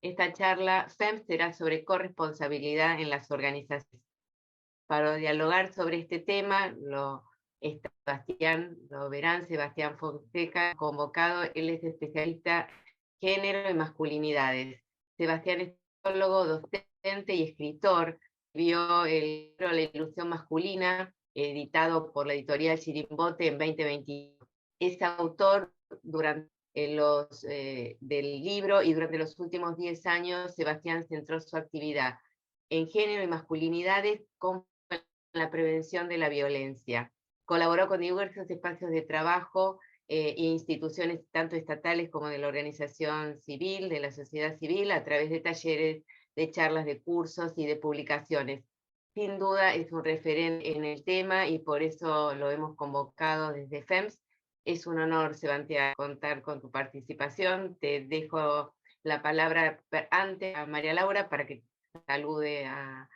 Esta charla FEMS será sobre corresponsabilidad en las organizaciones. Para dialogar sobre este tema, Sebastián Fonseca, convocado. Él es especialista en género y masculinidades. Sebastián es psicólogo, docente y escritor. Escribió el libro La ilusión masculina, editado por la editorial Chirimbote en 2021. Es autor del libro, y durante los últimos 10 años Sebastián centró su actividad en género y masculinidades con la prevención de la violencia. Colaboró con diversos espacios de trabajo e instituciones tanto estatales como de la organización civil, de la sociedad civil, a través de talleres, de charlas, de cursos y de publicaciones. Sin duda es un referente en el tema y por eso lo hemos convocado desde FEMS. Es un honor, Sebastián, contar con tu participación. Te dejo la palabra antes a María Laura para que salude a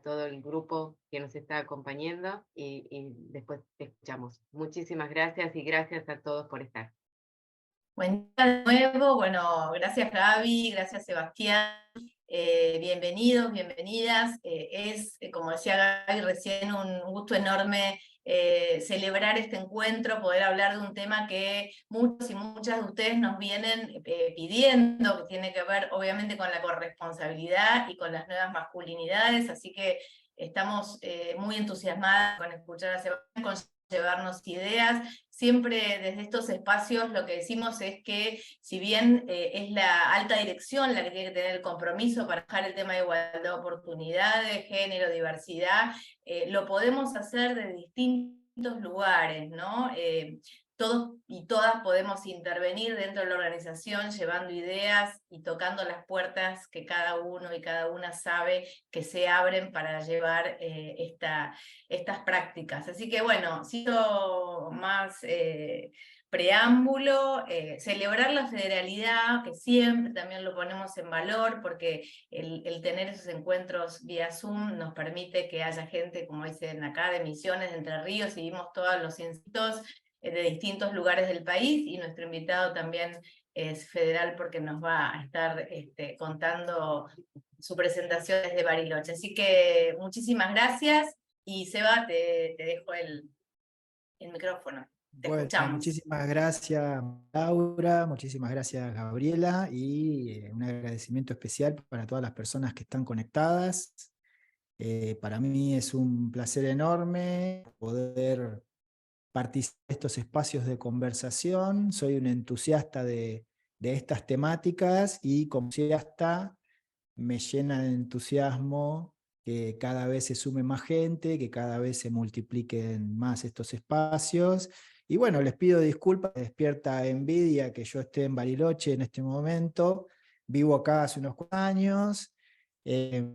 todo el grupo que nos está acompañando y después te escuchamos. Muchísimas gracias y gracias a todos por estar. Buen día de nuevo, bueno, gracias Gaby, gracias Sebastián, bienvenidos, bienvenidas. Como decía Gaby recién, un gusto enorme celebrar este encuentro, poder hablar de un tema que muchos y muchas de ustedes nos vienen pidiendo, que tiene que ver obviamente con la corresponsabilidad y con las nuevas masculinidades, así que estamos muy entusiasmadas con escuchar a Sebastián, con llevarnos ideas. Siempre desde estos espacios lo que decimos es que si bien es la alta dirección la que tiene que tener el compromiso para dejar el tema de igualdad de oportunidades, género, diversidad, lo podemos hacer de distintos lugares, ¿no? Todos y todas podemos intervenir dentro de la organización llevando ideas y tocando las puertas que cada uno y cada una sabe que se abren para llevar estas prácticas. Así que bueno, cito más preámbulo, celebrar la federalidad, que siempre también lo ponemos en valor, porque el tener esos encuentros vía Zoom nos permite que haya gente, como dicen acá, de Misiones, de Entre Ríos, y vimos todos los institutos de distintos lugares del país, y nuestro invitado también es federal porque nos va a estar contando su presentación desde Bariloche. Así que muchísimas gracias, y Seba, te dejo el micrófono. Te Bueno, escuchamos. muchísimas gracias Laura, muchísimas gracias Gabriela, y un agradecimiento especial para todas las personas que están conectadas. Para mí es un placer enorme poder participar de estos espacios de conversación. Soy un entusiasta de estas temáticas, y como entusiasta me llena de entusiasmo que cada vez se sume más gente, que cada vez se multipliquen más estos espacios. Y bueno, les pido disculpas, me despierta envidia que yo esté en Bariloche en este momento. Vivo acá hace unos 4 años. eh,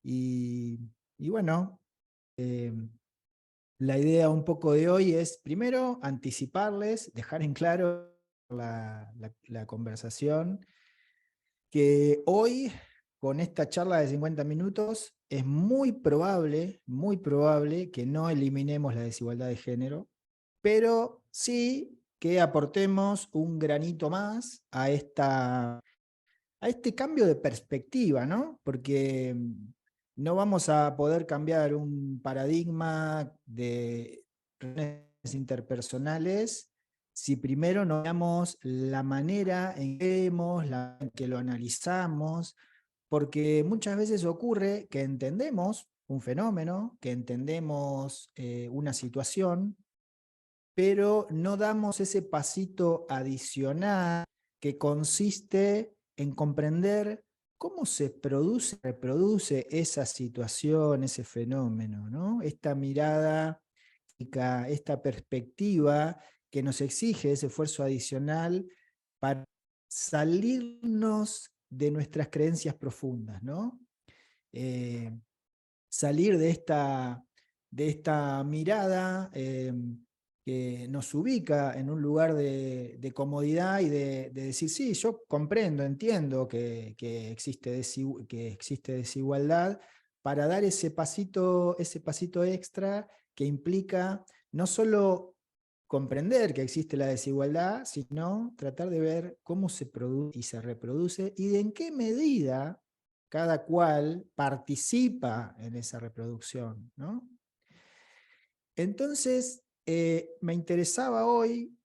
y, y bueno, eh, la idea un poco de hoy es, primero, anticiparles, dejar en claro la conversación, que hoy, con esta charla de 50 minutos, es muy probable que no eliminemos la desigualdad de género, pero sí que aportemos un granito más a este cambio de perspectiva, ¿no? Porque no vamos a poder cambiar un paradigma de relaciones interpersonales si primero no veamos la manera en que vemos, en que lo analizamos, porque muchas veces ocurre que entendemos un fenómeno, que entendemos una situación, pero no damos ese pasito adicional que consiste en comprender cómo se reproduce esa situación, ese fenómeno, ¿no? Esta mirada, esta perspectiva que nos exige ese esfuerzo adicional para salirnos de nuestras creencias profundas, ¿no? Salir de esta mirada que nos ubica en un lugar de comodidad y de decir, sí, yo comprendo, entiendo que existe desigualdad, para dar ese pasito extra que implica no solo comprender que existe la desigualdad, sino tratar de ver cómo se produce y se reproduce y de en qué medida cada cual participa en esa reproducción, ¿no? Entonces, me interesaba hoy,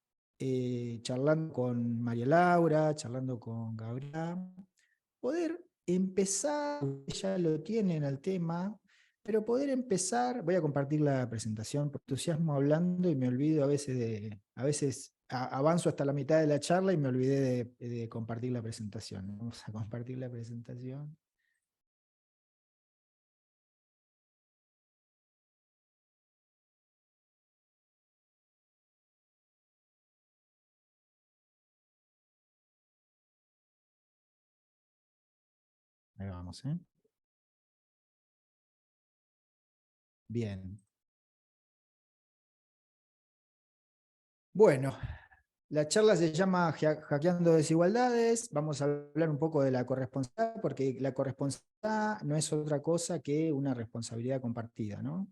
charlando con María Laura, charlando con Gabriela, poder empezar, ya lo tienen al tema, pero poder empezar, voy a compartir la presentación por entusiasmo hablando y me olvido a veces avanzo hasta la mitad de la charla y me olvidé de compartir la presentación. Vamos a compartir la presentación. Ahí vamos, ¿eh? Bien. Bueno, la charla se llama Hackeando Desigualdades. Vamos a hablar un poco de la corresponsabilidad, porque la corresponsabilidad no es otra cosa que una responsabilidad compartida, ¿no?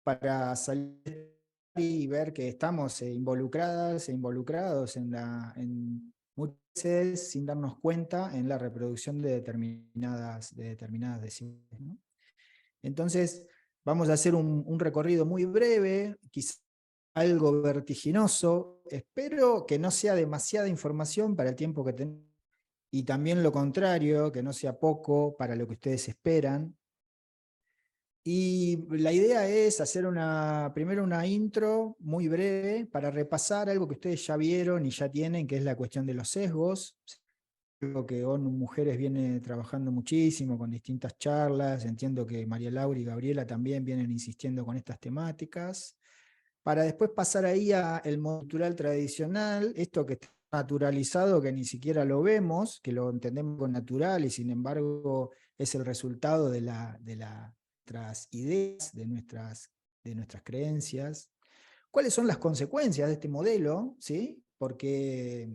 Para salir y ver que estamos involucradas e involucrados en muchas veces sin darnos cuenta en la reproducción de determinadas desigualdades, ¿no? Entonces, vamos a hacer un recorrido muy breve, quizás algo vertiginoso. Espero que no sea demasiada información para el tiempo que tenemos, y también lo contrario, que no sea poco para lo que ustedes esperan. Y la idea es hacer primero una intro muy breve para repasar algo que ustedes ya vieron y ya tienen, que es la cuestión de los sesgos. Algo que ONU Mujeres viene trabajando muchísimo con distintas charlas. Entiendo que María Laura y Gabriela también vienen insistiendo con estas temáticas. Para después pasar ahí al modo cultural tradicional, esto que está naturalizado, que ni siquiera lo vemos, que lo entendemos con natural y sin embargo es el resultado de nuestras ideas, de nuestras creencias. ¿Cuáles son las consecuencias de este modelo? ¿Sí? Porque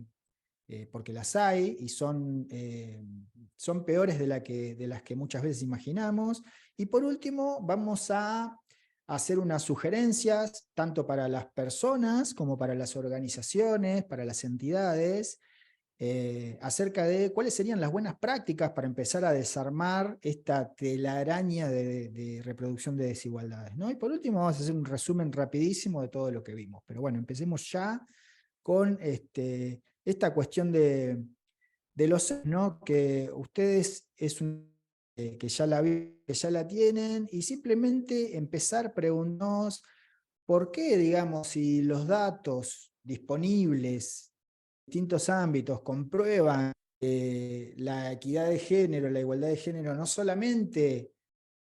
las hay y son peores de las que muchas veces imaginamos. Y por último, vamos a hacer unas sugerencias, tanto para las personas como para las organizaciones, para las entidades, acerca de cuáles serían las buenas prácticas para empezar a desarmar esta telaraña de reproducción de desigualdades, ¿no? Y por último vamos a hacer un resumen rapidísimo de todo lo que vimos. Pero bueno, empecemos ya con esta cuestión de los, ¿no? Que ustedes que ya la tienen, y simplemente empezar preguntándonos por qué, digamos, si los datos disponibles en distintos ámbitos comprueban la equidad de género, la igualdad de género, no solamente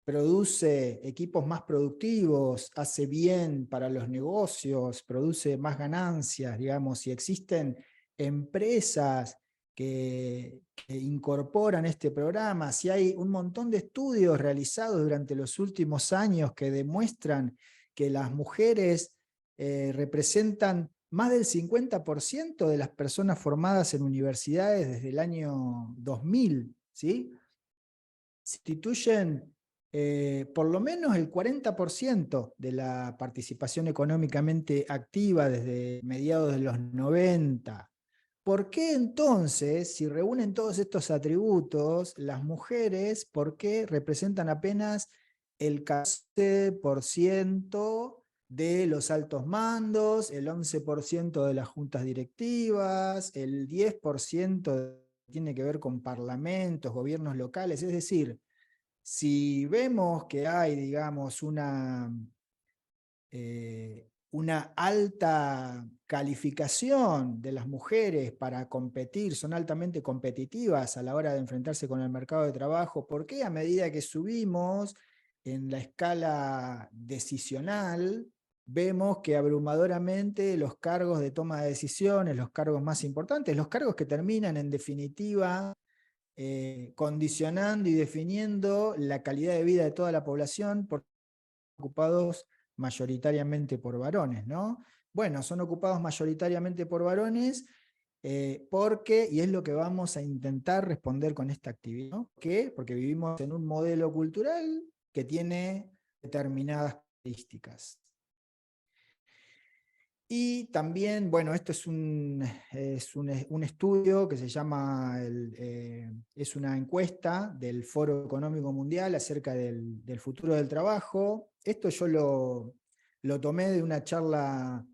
produce equipos más productivos, hace bien para los negocios, produce más ganancias, digamos, si existen empresas que incorporan este programa, si hay un montón de estudios realizados durante los últimos años que demuestran que las mujeres representan más del 50% de las personas formadas en universidades desde el año 2000, ¿sí? Se instituyen por lo menos el 40% de la participación económicamente activa desde mediados de los 90. ¿Por qué entonces, si reúnen todos estos atributos, las mujeres, por qué representan apenas el 14% de los altos mandos, el 11% de las juntas directivas, el 10% tiene que ver con parlamentos, gobiernos locales? Es decir, si vemos que hay, digamos, una alta calificación de las mujeres para competir, son altamente competitivas a la hora de enfrentarse con el mercado de trabajo, ¿por qué a medida que subimos en la escala decisional, vemos que abrumadoramente los cargos de toma de decisiones, los cargos más importantes, los cargos que terminan en definitiva condicionando y definiendo la calidad de vida de toda la población, ocupados mayoritariamente por varones, ¿no? Bueno, son ocupados mayoritariamente por varones porque, y es lo que vamos a intentar responder con esta actividad, ¿no? ¿Por qué? Porque vivimos en un modelo cultural que tiene determinadas características. Y también, bueno, esto es un estudio que se llama, es una encuesta del Foro Económico Mundial acerca del futuro del trabajo. Esto yo lo tomé de una charla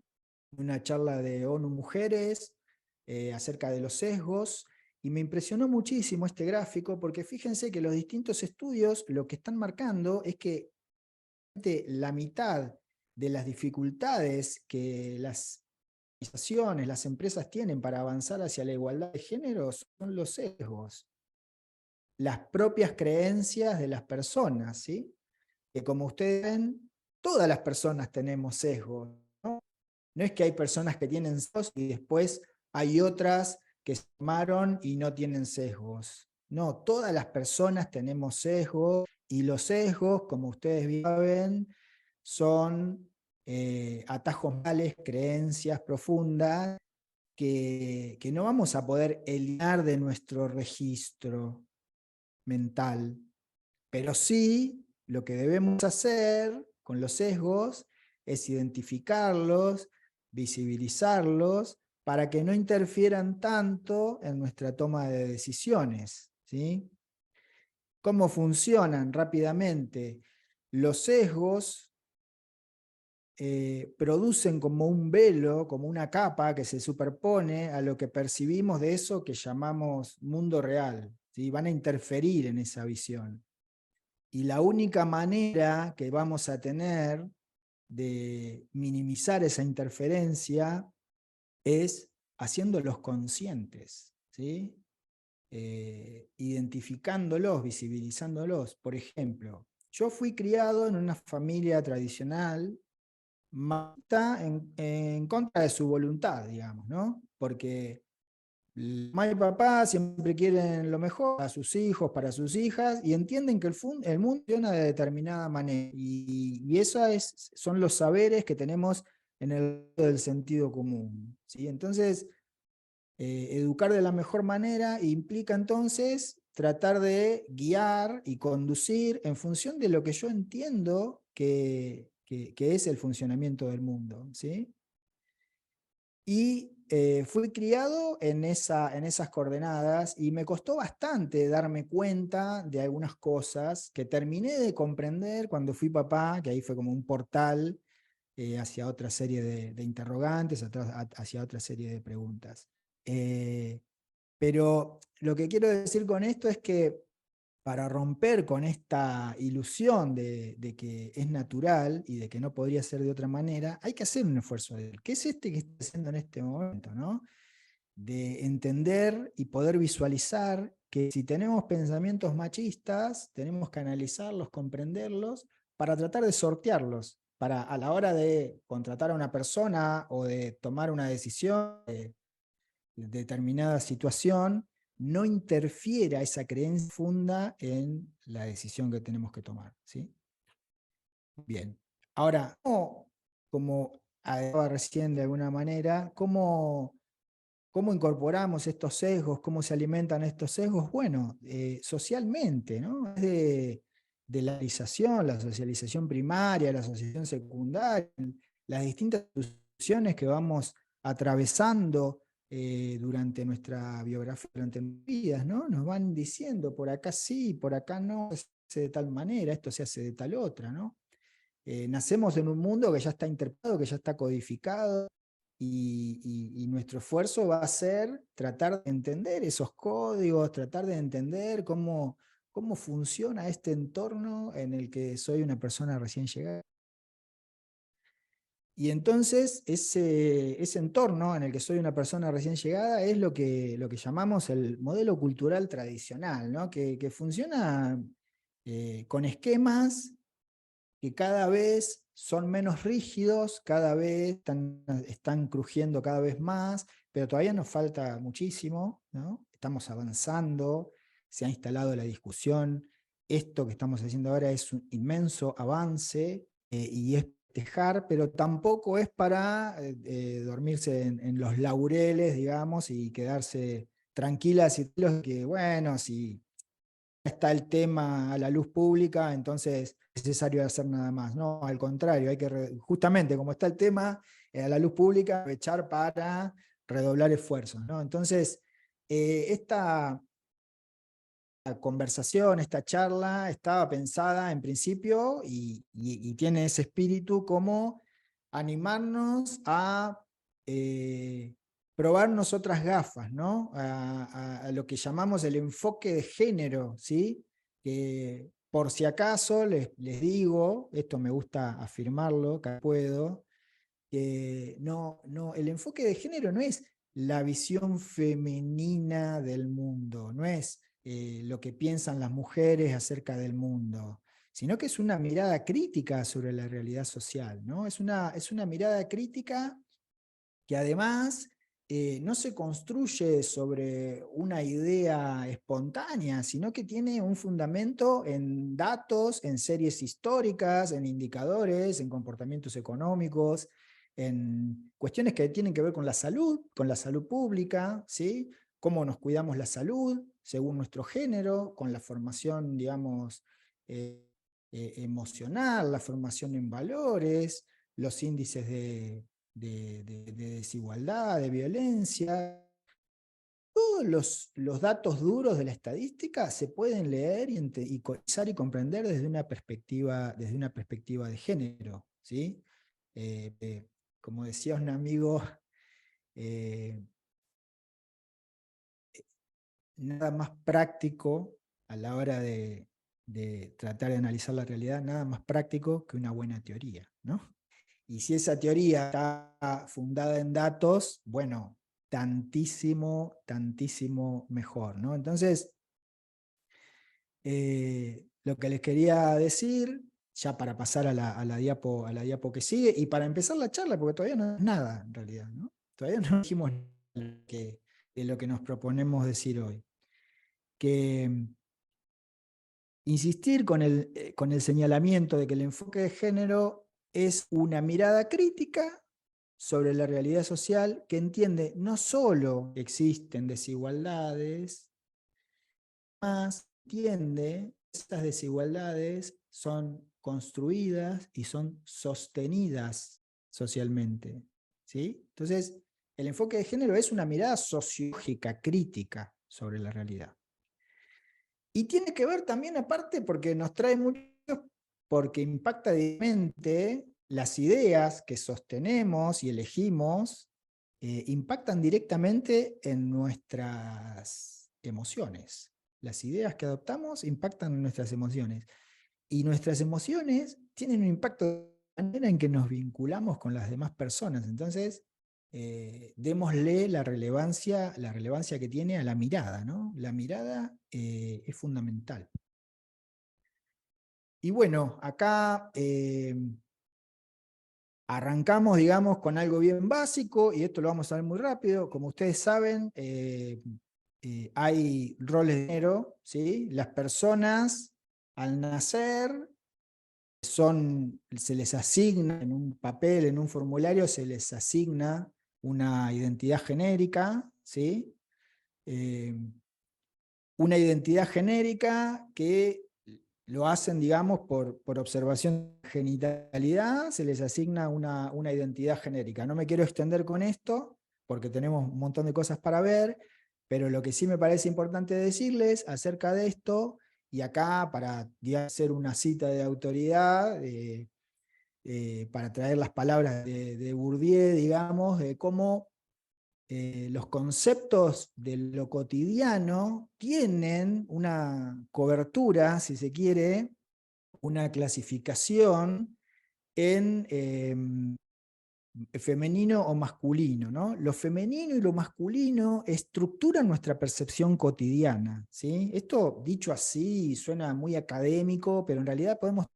de ONU Mujeres acerca de los sesgos, y me impresionó muchísimo este gráfico, porque fíjense que los distintos estudios lo que están marcando es que la mitad de las dificultades que las organizaciones, las empresas tienen para avanzar hacia la igualdad de género son los sesgos, las propias creencias de las personas, ¿sí? Que como ustedes ven, todas las personas tenemos sesgos, ¿no? No es que hay personas que tienen sesgos y después hay otras que se formaron y no tienen sesgos. No, todas las personas tenemos sesgos, y los sesgos, como ustedes bien saben, son atajos mentales, creencias profundas que no vamos a poder eliminar de nuestro registro mental. Pero sí, lo que debemos hacer con los sesgos es identificarlos, visibilizarlos, para que no interfieran tanto en nuestra toma de decisiones, ¿sí? ¿Cómo funcionan rápidamente? Los sesgos producen como un velo, como una capa que se superpone a lo que percibimos de eso que llamamos mundo real, ¿sí? Van a interferir en esa visión. Y la única manera que vamos a tener de minimizar esa interferencia es haciéndolos conscientes, ¿sí? Identificándolos, visibilizándolos. Por ejemplo, yo fui criado en una familia tradicional, está en contra de su voluntad, digamos, ¿no? Porque mamá y papá siempre quieren lo mejor para sus hijos, para sus hijas, y entienden que el mundo funciona de determinada manera. Y esos son los saberes que tenemos en el del sentido común, ¿sí? Entonces, educar de la mejor manera implica entonces tratar de guiar y conducir en función de lo que yo entiendo que es el funcionamiento del mundo, ¿sí? Y fui criado en esas coordenadas, y me costó bastante darme cuenta de algunas cosas que terminé de comprender cuando fui papá, que ahí fue como un portal hacia otra serie de interrogantes, hacia otra serie de preguntas. Pero lo que quiero decir con esto es que para romper con esta ilusión de que es natural y de que no podría ser de otra manera, hay que hacer un esfuerzo de él, que es este que estoy haciendo en este momento, ¿no? De entender y poder visualizar que si tenemos pensamientos machistas, tenemos que analizarlos, comprenderlos, para tratar de sortearlos, para a la hora de contratar a una persona o de tomar una decisión de determinada situación, no interfiera esa creencia funda en la decisión que tenemos que tomar, ¿sí? Bien. Ahora, como hablaba recién de alguna manera, ¿cómo incorporamos estos sesgos? ¿Cómo se alimentan estos sesgos? Bueno, socialmente, ¿no? Es de la socialización primaria, la socialización secundaria, las distintas instituciones que vamos atravesando durante nuestra biografía, durante nuestras vidas, ¿no? Nos van diciendo, por acá sí, por acá no, se hace de tal manera, esto se hace de tal otra, ¿no? Nacemos en un mundo que ya está interpretado, que ya está codificado, y nuestro esfuerzo va a ser tratar de entender esos códigos, tratar de entender cómo funciona este entorno en el que soy una persona recién llegada. Y entonces ese entorno en el que soy una persona recién llegada es lo que llamamos el modelo cultural tradicional, ¿no? Que funciona con esquemas que cada vez son menos rígidos, cada vez están crujiendo cada vez más, pero todavía nos falta muchísimo, ¿no? Estamos avanzando, se ha instalado la discusión, esto que estamos haciendo ahora es un inmenso avance, y es festejar, pero tampoco es para dormirse en los laureles, digamos, y quedarse tranquilas y que, bueno, si está el tema a la luz pública, entonces es necesario hacer nada más. No, al contrario, hay que justamente como está el tema a la luz pública, aprovechar para redoblar esfuerzos, ¿no? Entonces, esta conversación, esta charla, estaba pensada en principio y tiene ese espíritu como animarnos a probarnos otras gafas, ¿no? A lo que llamamos el enfoque de género, ¿sí? Que por si acaso les digo, esto me gusta afirmarlo, que puedo, no, el enfoque de género no es la visión femenina del mundo, no es lo que piensan las mujeres acerca del mundo, sino que es una mirada crítica sobre la realidad social, ¿no? Es una mirada crítica que además no se construye sobre una idea espontánea, sino que tiene un fundamento en datos, en series históricas, en indicadores, en comportamientos económicos, en cuestiones que tienen que ver con la salud pública, ¿sí? Cómo nos cuidamos la salud según nuestro género, con la formación, digamos, emocional, la formación en valores, los índices de desigualdad, de violencia. Todos los datos duros de la estadística se pueden leer y cotizar y comprender desde una perspectiva de género, ¿sí? Como decía un amigo, eh, nada más práctico a la hora de tratar de analizar la realidad, nada más práctico que una buena teoría, ¿no? Y si esa teoría está fundada en datos, bueno, tantísimo, tantísimo mejor, ¿no? Entonces, lo que les quería decir, ya para pasar a la diapo que sigue, y para empezar la charla, porque todavía no es nada en realidad, ¿no? Todavía no dijimos nada de lo que nos proponemos decir hoy. Que insistir con el señalamiento de que el enfoque de género es una mirada crítica sobre la realidad social que entiende no solo que existen desigualdades, más entiende que estas desigualdades son construidas y son sostenidas socialmente, ¿sí? Entonces, el enfoque de género es una mirada sociológica, crítica sobre la realidad. Y tiene que ver también aparte porque nos trae mucho, porque impacta directamente las ideas que sostenemos y elegimos, impactan directamente en nuestras emociones. Las ideas que adoptamos impactan en nuestras emociones. Y nuestras emociones tienen un impacto de la manera en que nos vinculamos con las demás personas. Entonces, démosle la relevancia que tiene a la mirada, ¿no? La mirada es fundamental. Y bueno, acá arrancamos, digamos, con algo bien básico, y esto lo vamos a ver muy rápido. Como ustedes saben, hay roles de género, ¿sí? Las personas al nacer se les asigna en un papel, en un formulario, se les asigna una identidad genérica, ¿sí? Una identidad genérica que lo hacen, digamos, por observación de genitalidad, se les asigna una identidad genérica. No me quiero extender con esto, porque tenemos un montón de cosas para ver, pero lo que sí me parece importante decirles acerca de esto, y acá para hacer una cita de autoridad, para traer las palabras de Bourdieu, digamos, de cómo los conceptos de lo cotidiano tienen una cobertura, si se quiere, una clasificación en femenino o masculino, ¿no? Lo femenino y lo masculino estructuran nuestra percepción cotidiana, ¿sí? Esto dicho así suena muy académico, pero en realidad podemos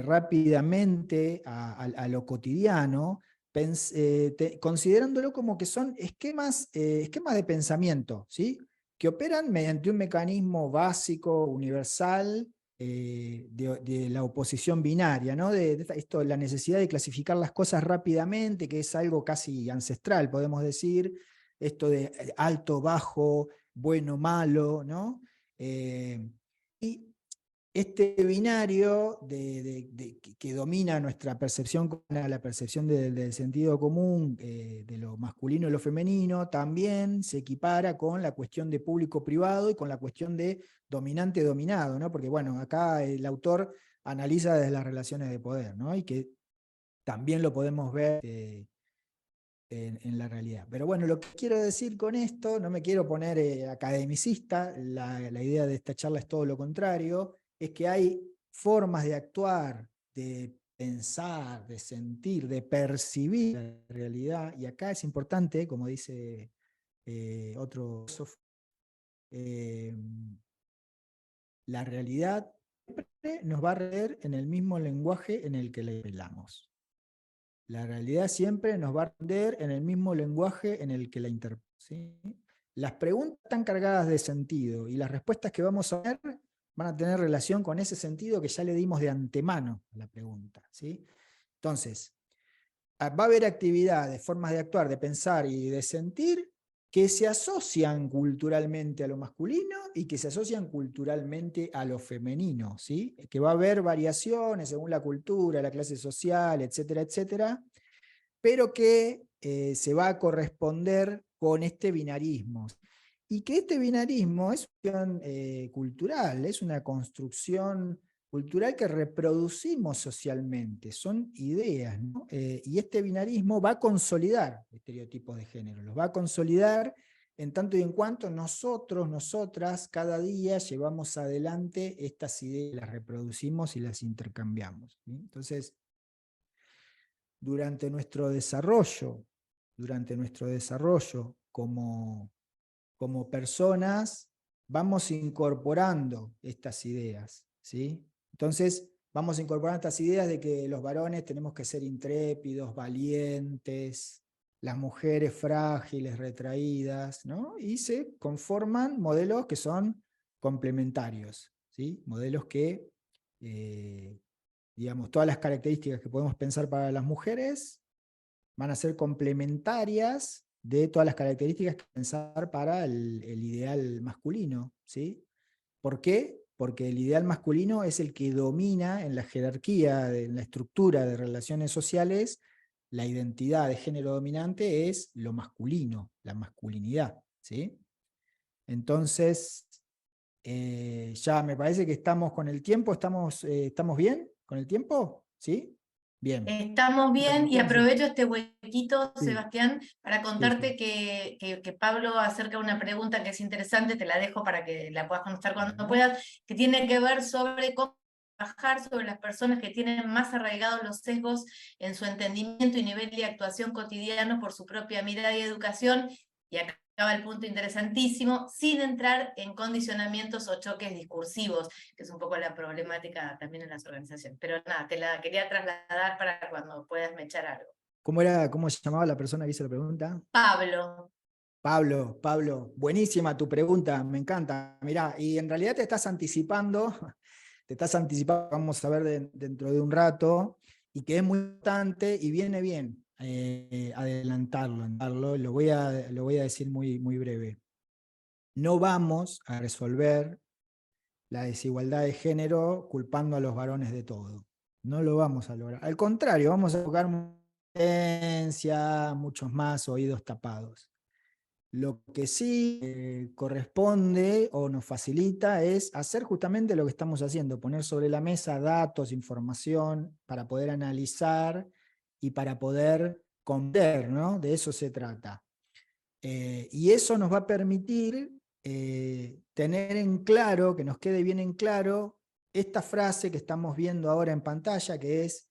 rápidamente a lo cotidiano, considerándolo como que son esquemas de pensamiento, ¿sí? Que operan mediante un mecanismo básico, universal, de la oposición binaria, ¿no? La necesidad de clasificar las cosas rápidamente, que es algo casi ancestral, podemos decir, esto de alto, bajo, bueno, malo, ¿no? Y este binario que domina nuestra percepción, la percepción del sentido común, de lo masculino y lo femenino, también se equipara con la cuestión de público-privado y con la cuestión de dominante-dominado, ¿no? Porque bueno, acá el autor analiza desde las relaciones de poder, ¿no? Y que también lo podemos ver en la realidad. Pero bueno, lo que quiero decir con esto, no me quiero poner academicista, la idea de esta charla es todo lo contrario, es que hay formas de actuar, de pensar, de sentir, de percibir la realidad, y acá es importante, como dice otro filósofo, la realidad siempre nos va a reír en el mismo lenguaje en el que la hablamos. La realidad siempre nos va a responder en el mismo lenguaje en el que la interpretamos, ¿sí? Las preguntas están cargadas de sentido y las respuestas que vamos a ver van a tener relación con ese sentido que ya le dimos de antemano a la pregunta, ¿sí? Entonces, va a haber actividades, formas de actuar, de pensar y de sentir que se asocian culturalmente a lo masculino y que se asocian culturalmente a lo femenino, ¿sí? Que va a haber variaciones según la cultura, la clase social, etcétera, etcétera, pero que se va a corresponder con este binarismo. Y que este binarismo es una cuestión cultural, es una construcción cultural que reproducimos socialmente, son ideas, ¿no? Y este binarismo va a consolidar estereotipos de género, los va a consolidar en tanto y en cuanto nosotros, nosotras, cada día llevamos adelante estas ideas, las reproducimos y las intercambiamos, ¿sí? Entonces, durante nuestro desarrollo como personas, vamos incorporando estas ideas, ¿sí? Entonces, vamos incorporando estas ideas de que los varones tenemos que ser intrépidos, valientes, las mujeres frágiles, retraídas, ¿no? Y se conforman modelos que son complementarios, ¿sí? Modelos que, digamos, todas las características que podemos pensar para las mujeres van a ser complementarias de todas las características que pensar para el ideal masculino, ¿sí? ¿Por qué? Porque el ideal masculino es el que domina en la jerarquía, en la estructura de relaciones sociales, la identidad de género dominante es lo masculino, la masculinidad, ¿sí? Entonces, ya me parece que estamos con el tiempo, ¿estamos bien con el tiempo? ¿Sí? Bien. Estamos bien y Entonces, aprovecho este huequito, sí, Sebastián, para sí, sí. contarte que Pablo acerca de una pregunta que es interesante, te la dejo para que la puedas contestar cuando Bueno. puedas, que tiene que ver sobre cómo trabajar sobre las personas que tienen más arraigados los sesgos en su entendimiento y nivel de actuación cotidiano por su propia mirada y educación. Y acá va el punto interesantísimo, sin entrar en condicionamientos o choques discursivos, que es un poco la problemática también en las organizaciones. Pero nada, te la quería trasladar para cuando puedas me echar algo. ¿Cómo se llamaba la persona que hizo la pregunta? Pablo. Pablo, buenísima tu pregunta, me encanta. Mirá, y en realidad te estás anticipando, vamos a ver dentro de un rato, y que es muy importante y viene bien adelantarlo, lo voy a decir muy, muy breve. No vamos a resolver la desigualdad de género culpando a los varones de todo. No lo vamos a lograr. Al contrario, vamos a tocar muchos más oídos tapados. Lo que sí corresponde o nos facilita es hacer justamente lo que estamos haciendo, poner sobre la mesa datos, información, para poder analizar y para poder comprender, ¿no? De eso se trata. Y eso nos va a permitir tener en claro, que nos quede bien en claro, esta frase que estamos viendo ahora en pantalla, que es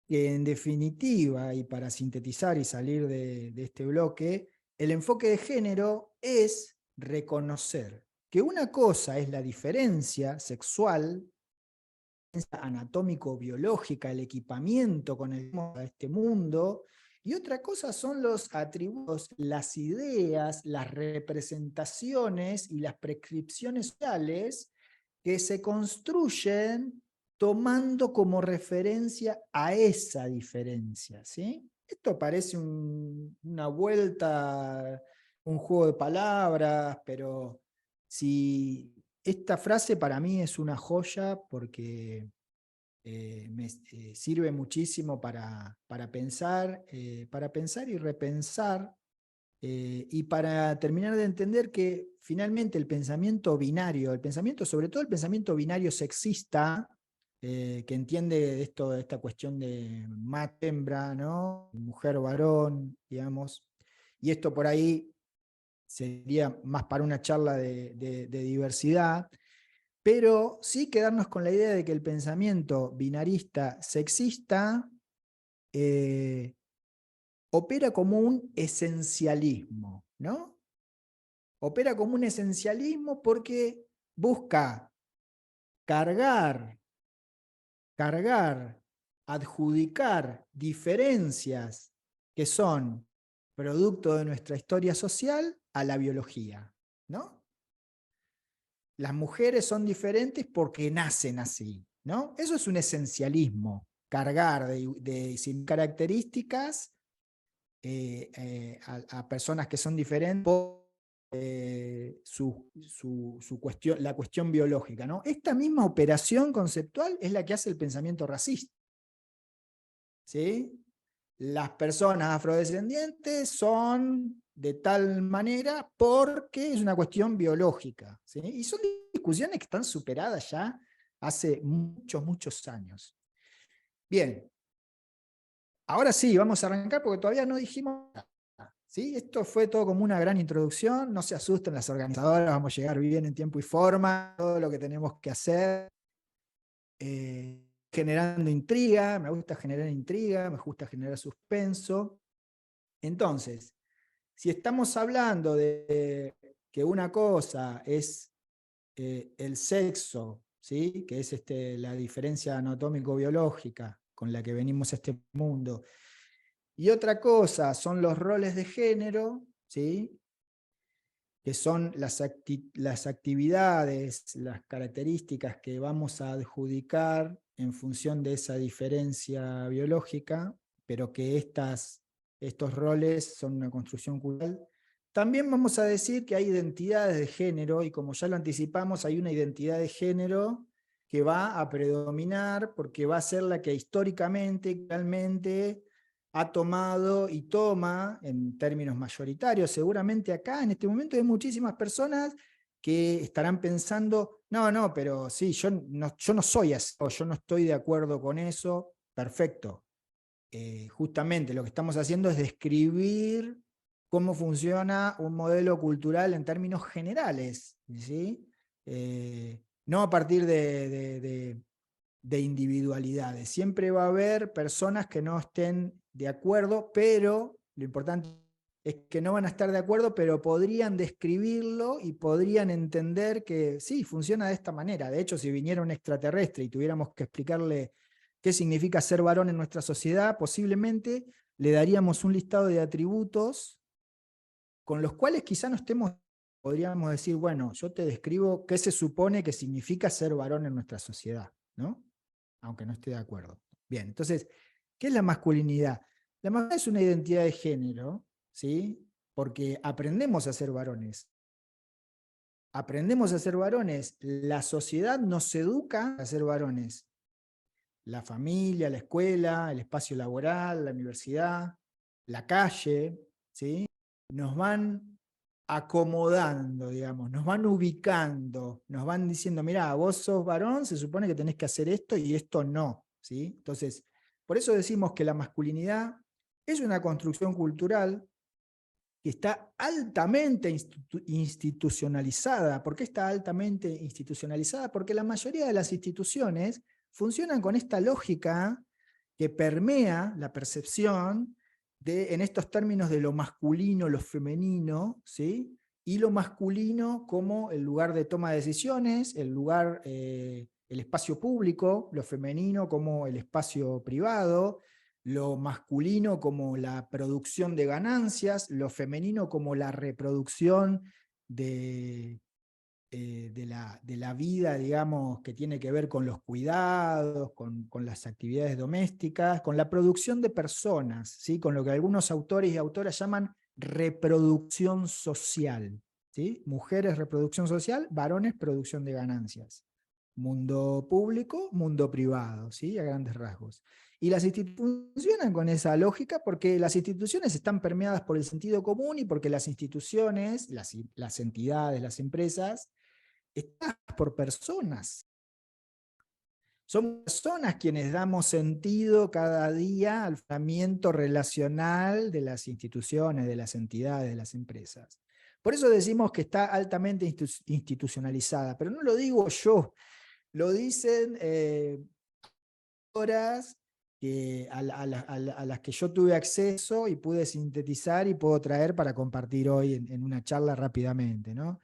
que en definitiva, y para sintetizar y salir de este bloque, el enfoque de género es reconocer que una cosa es la diferencia sexual, anatómico-biológica, el equipamiento con el que a este mundo, y otra cosa son los atributos, las ideas, las representaciones y las prescripciones sociales que se construyen tomando como referencia a esa diferencia, ¿sí? Esto parece una vuelta, un juego de palabras, pero si esta frase para mí es una joya porque me sirve muchísimo para pensar y repensar, y para terminar de entender que finalmente el pensamiento binario, sobre todo el pensamiento binario sexista, que entiende esta cuestión de mate-hembra, ¿no? Mujer-varón, digamos, y esto por ahí sería más para una charla de diversidad, pero sí quedarnos con la idea de que el pensamiento binarista sexista opera como un esencialismo, ¿no? Opera como un esencialismo porque busca cargar, adjudicar diferencias que son producto de nuestra historia social a la biología, ¿no? Las mujeres son diferentes porque nacen así, ¿no? Eso es un esencialismo, cargar sin características a personas que son diferentes por la cuestión biológica, ¿no? Esta misma operación conceptual es la que hace el pensamiento racista, ¿sí? Las personas afrodescendientes son de tal manera porque es una cuestión biológica, ¿sí? Y son discusiones que están superadas ya hace muchos, muchos años. Bien, ahora sí, vamos a arrancar porque todavía no dijimos nada, ¿sí? Esto fue todo como una gran introducción, no se asusten las organizadoras, vamos a llegar bien en tiempo y forma, todo lo que tenemos que hacer. Generando intriga, me gusta generar suspenso. Entonces, si estamos hablando de que una cosa es el sexo, ¿sí? Que es la diferencia anatómico-biológica con la que venimos a este mundo, y otra cosa son los roles de género, ¿sí? Que son las actividades, las características que vamos a adjudicar en función de esa diferencia biológica, pero que estos roles son una construcción cultural. También vamos a decir que hay identidades de género, y como ya lo anticipamos, hay una identidad de género que va a predominar porque va a ser la que históricamente, realmente, ha tomado y toma en términos mayoritarios. Seguramente acá en este momento hay muchísimas personas que estarán pensando, no, pero sí, yo no soy así, o yo no estoy de acuerdo con eso. Perfecto. Justamente lo que estamos haciendo es describir cómo funciona un modelo cultural en términos generales, ¿sí? No a partir de individualidades. Siempre va a haber personas que no estén de acuerdo, pero lo importante es que no van a estar de acuerdo, pero podrían describirlo y podrían entender que sí, funciona de esta manera. De hecho, si viniera un extraterrestre y tuviéramos que explicarle qué significa ser varón en nuestra sociedad, posiblemente le daríamos un listado de atributos con los cuales quizá no estemos, podríamos decir, bueno, yo te describo qué se supone que significa ser varón en nuestra sociedad, ¿no? Aunque no esté de acuerdo. Bien, entonces, ¿qué es la masculinidad? La masculinidad es una identidad de género, ¿sí? Porque aprendemos a ser varones. Aprendemos a ser varones. La sociedad nos educa a ser varones. La familia, la escuela, el espacio laboral, la universidad, la calle, ¿sí? Nos van acomodando, digamos, nos van ubicando, nos van diciendo, mirá, vos sos varón, se supone que tenés que hacer esto y esto no, ¿sí? Entonces, por eso decimos que la masculinidad es una construcción cultural que está altamente institucionalizada. ¿Por qué está altamente institucionalizada? Porque la mayoría de las instituciones funcionan con esta lógica que permea la percepción en estos términos de lo masculino, lo femenino, ¿sí? Y lo masculino como el lugar de toma de decisiones, el espacio público, lo femenino como el espacio privado, lo masculino como la producción de ganancias, lo femenino como la reproducción de la vida, digamos, que tiene que ver con los cuidados, con las actividades domésticas, con la producción de personas, ¿sí? Con lo que algunos autores y autoras llaman reproducción social, ¿sí? Mujeres, reproducción social, varones, producción de ganancias. Mundo público, mundo privado, ¿sí? A grandes rasgos. Y las instituciones funcionan con esa lógica porque las instituciones están permeadas por el sentido común y porque las instituciones, las entidades, las empresas, están por personas. Son personas quienes damos sentido cada día al funcionamiento relacional de las instituciones, de las entidades, de las empresas. Por eso decimos que está altamente institucionalizada, pero no lo digo yo, lo dicen horas a las que yo tuve acceso y pude sintetizar y puedo traer para compartir hoy en una charla rápidamente, ¿no?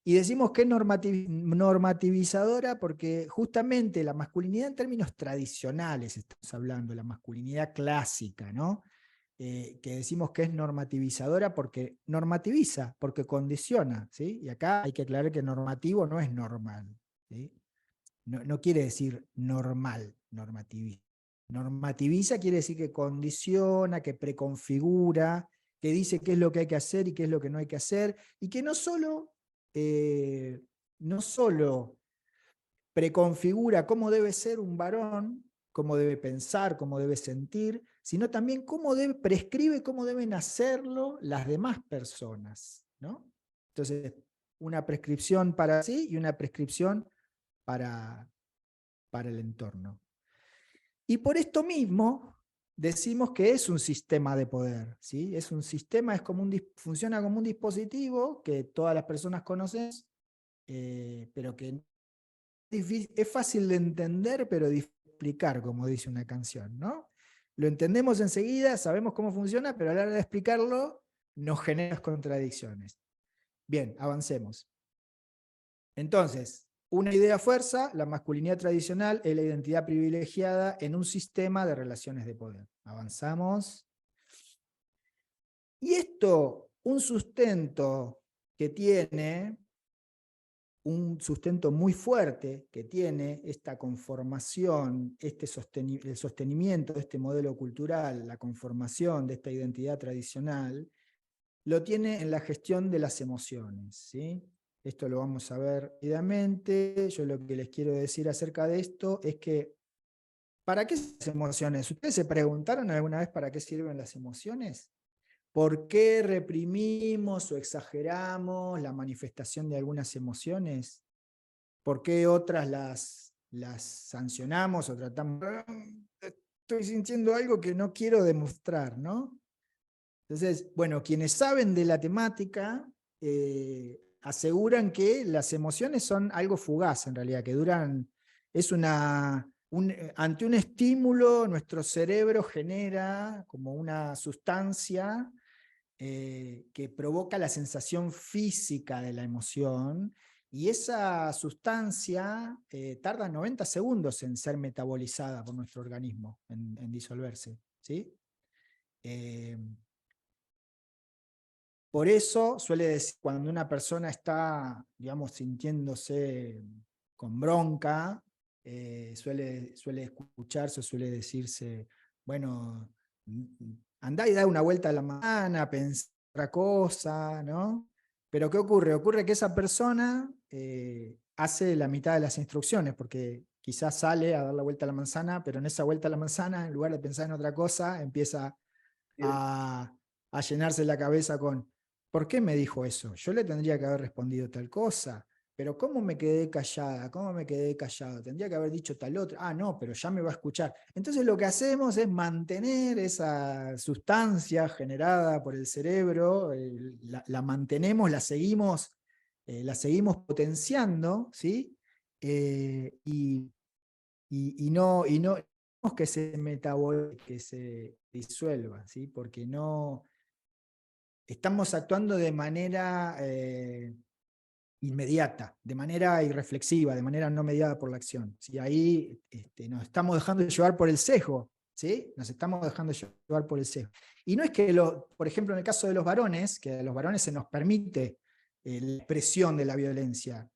Y decimos que es normativizadora porque justamente la masculinidad en términos tradicionales, estamos hablando, la masculinidad clásica, ¿no? Que decimos que es normativizadora porque normativiza, porque condiciona, ¿sí? Y acá hay que aclarar que normativo no es normal, ¿sí? No quiere decir normal, normativiza. Normativiza quiere decir que condiciona, que preconfigura, que dice qué es lo que hay que hacer y qué es lo que no hay que hacer, y que no solo preconfigura cómo debe ser un varón, cómo debe pensar, cómo debe sentir, sino también prescribe cómo deben hacerlo las demás personas, ¿no? Entonces, una prescripción para sí y una prescripción para el entorno. Y por esto mismo decimos que es un sistema de poder, ¿sí? Es un sistema, funciona como un dispositivo que todas las personas conocen, pero que es fácil de entender, pero difícil de explicar, como dice una canción, ¿no? Lo entendemos enseguida, sabemos cómo funciona, pero a la hora de explicarlo nos genera contradicciones. Bien, avancemos. Entonces, una idea fuerza, la masculinidad tradicional es la identidad privilegiada en un sistema de relaciones de poder. Avanzamos. Y esto, un sustento muy fuerte que tiene esta conformación, el sostenimiento de este modelo cultural, la conformación de esta identidad tradicional, lo tiene en la gestión de las emociones, ¿sí? Esto lo vamos a ver rápidamente. Yo lo que les quiero decir acerca de esto es que, ¿para qué las emociones? ¿Ustedes se preguntaron alguna vez para qué sirven las emociones? ¿Por qué reprimimos o exageramos la manifestación de algunas emociones? ¿Por qué otras las sancionamos o tratamos? Estoy sintiendo algo que no quiero demostrar, ¿no? Entonces, bueno, quienes saben de la temática aseguran que las emociones son algo fugaz en realidad, que duran, ante un estímulo nuestro cerebro genera como una sustancia que provoca la sensación física de la emoción, y esa sustancia tarda 90 segundos en ser metabolizada por nuestro organismo, en disolverse, ¿sí? Por eso suele decir, cuando una persona está, digamos, sintiéndose con bronca, suele escucharse o suele decirse, bueno, andá y da una vuelta a la manzana, pensá otra cosa, ¿no? Pero ¿qué ocurre? Ocurre que esa persona hace la mitad de las instrucciones, porque quizás sale a dar la vuelta a la manzana, pero en esa vuelta a la manzana, en lugar de pensar en otra cosa, empieza a llenarse la cabeza con ¿por qué me dijo eso? Yo le tendría que haber respondido tal cosa, pero ¿cómo me quedé callada? ¿Cómo me quedé callado? Tendría que haber dicho tal otra. Ah, no, pero ya me va a escuchar. Entonces lo que hacemos es mantener esa sustancia generada por el cerebro, la mantenemos, la seguimos potenciando, ¿sí? Y no que se metabolice, que se disuelva, ¿sí? Porque no estamos actuando de manera inmediata, de manera irreflexiva, de manera no mediada por la acción, ¿sí? Ahí nos estamos dejando de llevar por el sesgo, ¿sí? Nos estamos dejando de llevar por el sesgo. Y no es que, por ejemplo, en el caso de los varones, que a los varones se nos permite la expresión de la violencia.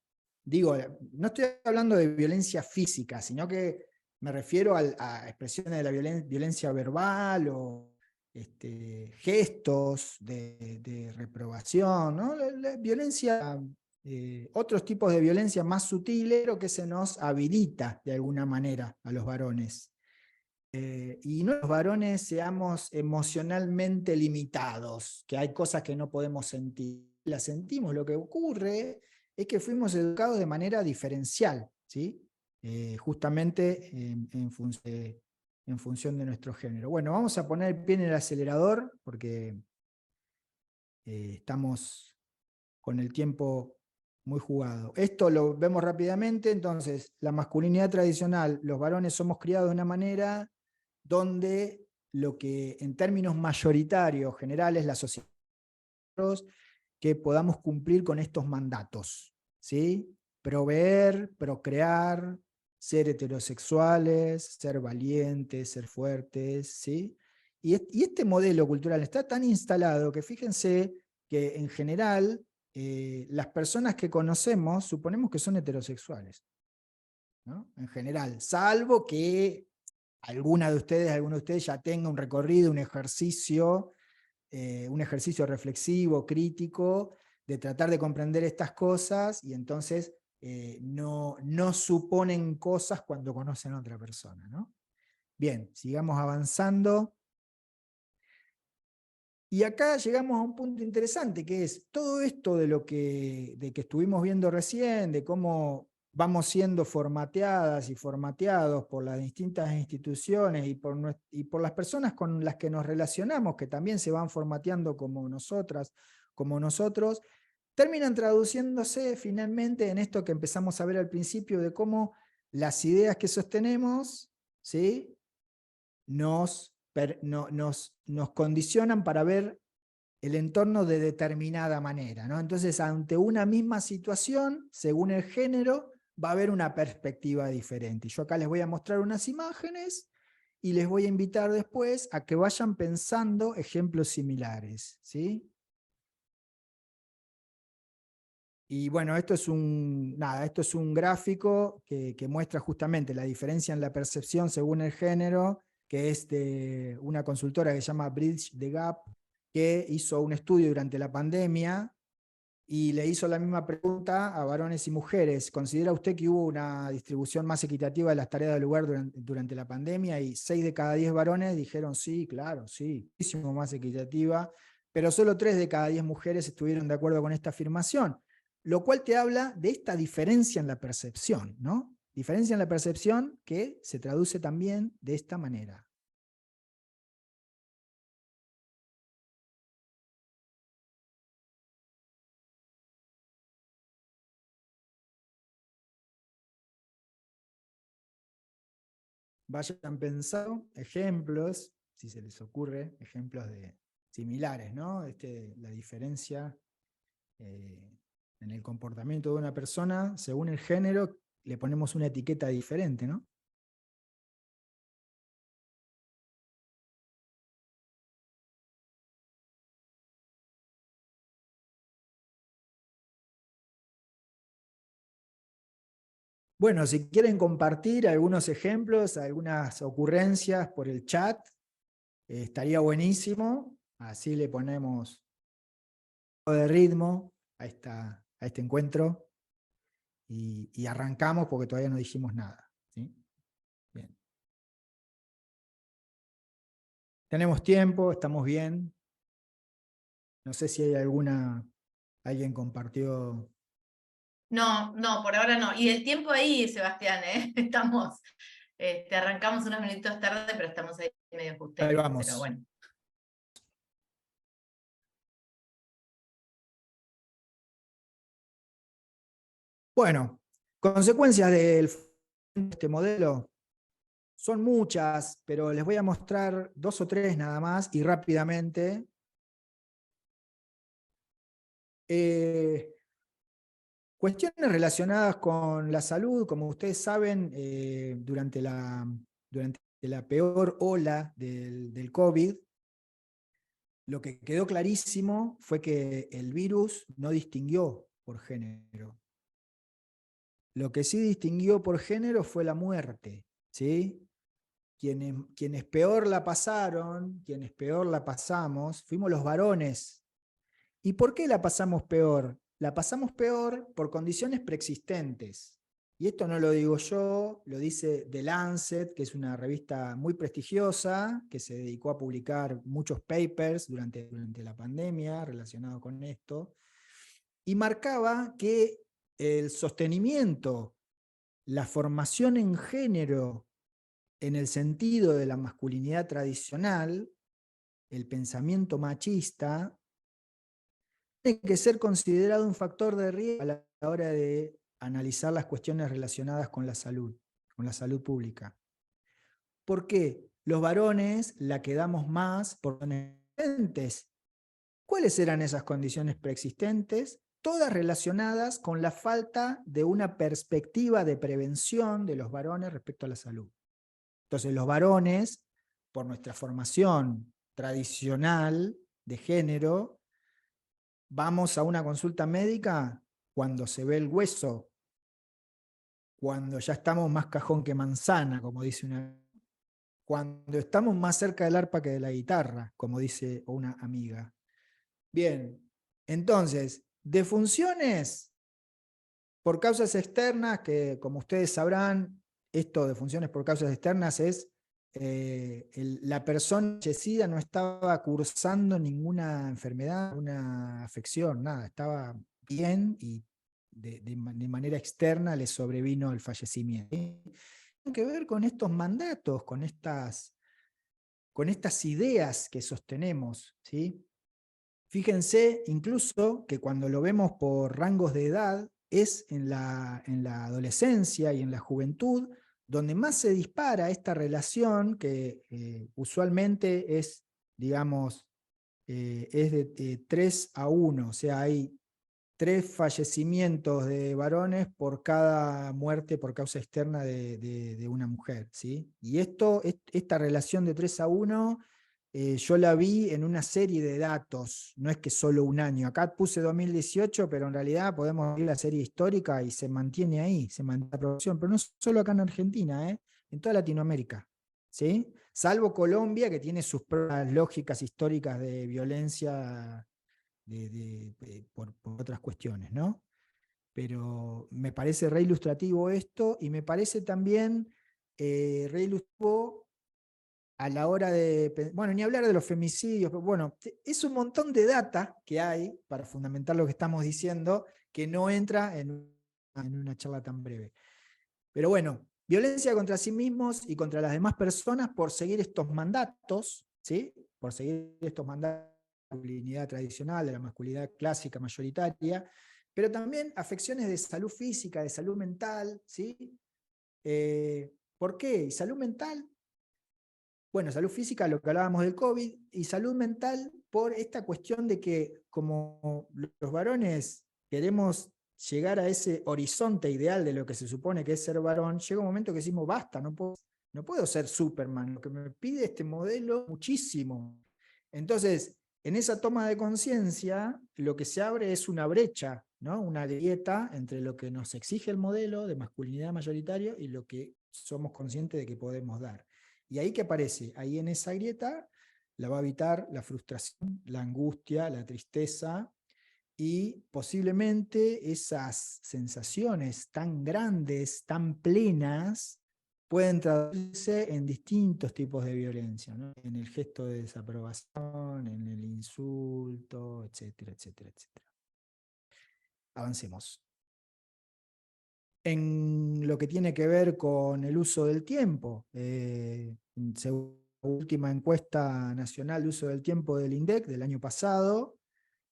Digo, no estoy hablando de violencia física, sino que me refiero a expresiones de la violencia verbal o gestos de reprobación, ¿no? La violencia, otros tipos de violencia más sutiles, pero que se nos habilita de alguna manera a los varones. Y no los varones seamos emocionalmente limitados, que hay cosas que no podemos sentir. Las sentimos, lo que ocurre es que fuimos educados de manera diferencial, ¿sí? Justamente en función de nuestro género. Bueno, vamos a poner el pie en el acelerador porque estamos con el tiempo muy jugado. Esto lo vemos rápidamente. Entonces, la masculinidad tradicional, los varones somos criados de una manera donde lo que en términos mayoritarios, generales, la sociedad, que podamos cumplir con estos mandatos, ¿sí? Proveer, procrear, ser heterosexuales, ser valientes, ser fuertes, ¿sí? Y este modelo cultural está tan instalado que fíjense que en general las personas que conocemos suponemos que son heterosexuales, ¿no? En general, salvo que alguno de ustedes ya tenga un recorrido, un ejercicio reflexivo, crítico, de tratar de comprender estas cosas, y entonces no suponen cosas cuando conocen a otra persona, ¿no? Bien, sigamos avanzando. Y acá llegamos a un punto interesante, que es todo esto de que estuvimos viendo recién, de cómo vamos siendo formateadas y formateados por las distintas instituciones y por las personas con las que nos relacionamos, que también se van formateando como nosotras, como nosotros, terminan traduciéndose finalmente en esto que empezamos a ver al principio, de cómo las ideas que sostenemos, ¿sí?, nos condicionan para ver el entorno de determinada manera, ¿no? Entonces, ante una misma situación, según el género, va a haber una perspectiva diferente. Yo acá les voy a mostrar unas imágenes y les voy a invitar después a que vayan pensando ejemplos similares, ¿sí? Y bueno, esto es un gráfico que muestra justamente la diferencia en la percepción según el género, que es de una consultora que se llama Bridge the Gap, que hizo un estudio durante la pandemia y le hizo la misma pregunta a varones y mujeres. ¿Considera usted que hubo una distribución más equitativa de las tareas del hogar durante la pandemia? Y 6 de cada 10 varones dijeron sí, claro, sí, muchísimo más equitativa, pero solo 3 de cada 10 mujeres estuvieron de acuerdo con esta afirmación, lo cual te habla de esta diferencia en la percepción, ¿no? Diferencia en la percepción que se traduce también de esta manera. Vayan pensando ejemplos, si se les ocurre, ejemplos similares, ¿no? La diferencia en el comportamiento de una persona, según el género, le ponemos una etiqueta diferente, ¿no? Bueno, si quieren compartir algunos ejemplos, algunas ocurrencias por el chat, estaría buenísimo. Así le ponemos un poco de ritmo a este encuentro y arrancamos porque todavía no dijimos nada, ¿sí? Bien. Tenemos tiempo, estamos bien. No sé si hay alguien compartió. No, por ahora no. Y el tiempo ahí, Sebastián, estamos, arrancamos unos minutos tarde, pero estamos ahí medio justos. Ahí vamos. Pero bueno. Bueno, consecuencias de este modelo son muchas, pero les voy a mostrar 2 o 3 nada más y rápidamente. Cuestiones relacionadas con la salud, como ustedes saben, durante la peor ola del COVID, lo que quedó clarísimo fue que el virus no distinguió por género. Lo que sí distinguió por género fue la muerte, ¿sí? quienes peor la pasaron, quienes peor la pasamos, fuimos los varones. ¿Y por qué la pasamos peor? La pasamos peor por condiciones preexistentes. Y esto no lo digo yo, lo dice The Lancet, que es una revista muy prestigiosa, que se dedicó a publicar muchos papers durante la pandemia relacionados con esto, y marcaba que el sostenimiento, la formación en género, en el sentido de la masculinidad tradicional, el pensamiento machista, tiene que ser considerado un factor de riesgo a la hora de analizar las cuestiones relacionadas con la salud pública. ¿Por qué? Los varones la quedamos más por preexistentes. ¿Cuáles eran esas condiciones preexistentes? Todas relacionadas con la falta de una perspectiva de prevención de los varones respecto a la salud. Entonces los varones, por nuestra formación tradicional de género, vamos a una consulta médica cuando se ve el hueso, cuando ya estamos más cajón que manzana, como dice cuando estamos más cerca del arpa que de la guitarra, como dice una amiga. Bien, entonces, defunciones por causas externas, que como ustedes sabrán, esto de funciones por causas externas es la persona fallecida no estaba cursando ninguna enfermedad, una afección, nada, estaba bien y de manera externa le sobrevino el fallecimiento. Tiene que ver con estos mandatos, con estas ideas que sostenemos, ¿sí? Fíjense incluso que cuando lo vemos por rangos de edad, es en la adolescencia y en la juventud donde más se dispara esta relación que usualmente es, digamos, es de 3 a 1, o sea, hay 3 fallecimientos de varones por cada muerte por causa externa de una mujer, ¿sí? Y esta relación de 3 a 1, yo la vi en una serie de datos, no es que solo un año. Acá puse 2018, pero en realidad podemos ver la serie histórica y se mantiene ahí, se mantiene la producción, pero no solo acá en Argentina, en toda Latinoamérica, ¿sí? Salvo Colombia, que tiene sus propias lógicas históricas de violencia por otras cuestiones, ¿no? Pero me parece re ilustrativo esto, y me parece también re ilustrativo a la hora de, bueno, ni hablar de los femicidios, pero bueno, es un montón de data que hay para fundamentar lo que estamos diciendo, que no entra en una charla tan breve. Pero bueno, violencia contra sí mismos y contra las demás personas por seguir estos mandatos, ¿sí? Por seguir estos mandatos de la masculinidad tradicional, de la masculinidad clásica mayoritaria, pero también afecciones de salud física, de salud mental, ¿sí? ¿Por qué? ¿Y salud mental? Bueno, salud física, lo que hablábamos del COVID, y salud mental por esta cuestión de que como los varones queremos llegar a ese horizonte ideal de lo que se supone que es ser varón, llega un momento que decimos, basta, no puedo ser Superman, lo que me pide este modelo muchísimo. Entonces, en esa toma de conciencia, lo que se abre es una brecha, ¿no? Una grieta entre lo que nos exige el modelo de masculinidad mayoritario y lo que somos conscientes de que podemos dar. Y ahí que aparece, ahí en esa grieta, la va a habitar la frustración, la angustia, la tristeza, y posiblemente esas sensaciones tan grandes, tan plenas, pueden traducirse en distintos tipos de violencia, ¿no? En el gesto de desaprobación, en el insulto, etcétera, etcétera, etcétera. Avancemos. En lo que tiene que ver con el uso del tiempo, según la última encuesta nacional de uso del tiempo del INDEC del año pasado,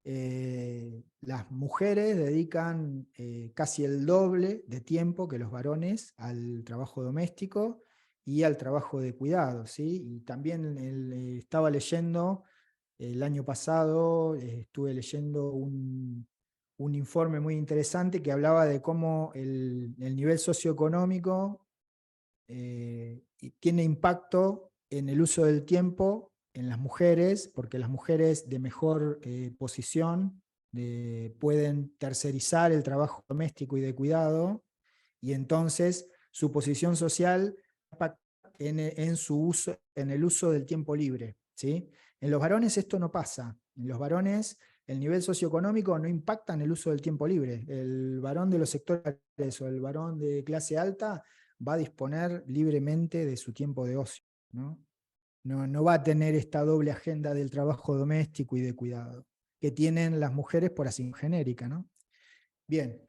las mujeres dedican casi el doble de tiempo que los varones al trabajo doméstico y al trabajo de cuidado, ¿sí? Y también estaba leyendo, el año pasado estuve leyendo un informe muy interesante que hablaba de cómo el nivel socioeconómico tiene impacto en el uso del tiempo en las mujeres, porque las mujeres de mejor posición pueden tercerizar el trabajo doméstico y de cuidado, y entonces su posición social impacta en el uso del tiempo libre, ¿sí? En los varones esto no pasa. En los varones el nivel socioeconómico no impacta en el uso del tiempo libre. El varón de los sectores o el varón de clase alta va a disponer libremente de su tiempo de ocio, ¿no? No va a tener esta doble agenda del trabajo doméstico y de cuidado que tienen las mujeres por así genérica, ¿no? Bien,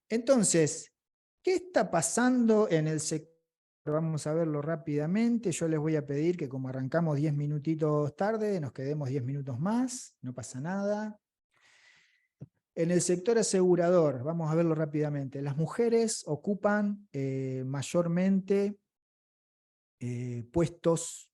entonces, ¿qué está pasando en el sector? Vamos a verlo rápidamente. Yo les voy a pedir que como arrancamos 10 minutitos tarde, nos quedemos 10 minutos más, no pasa nada. En el sector asegurador, vamos a verlo rápidamente. Las mujeres ocupan mayormente puestos,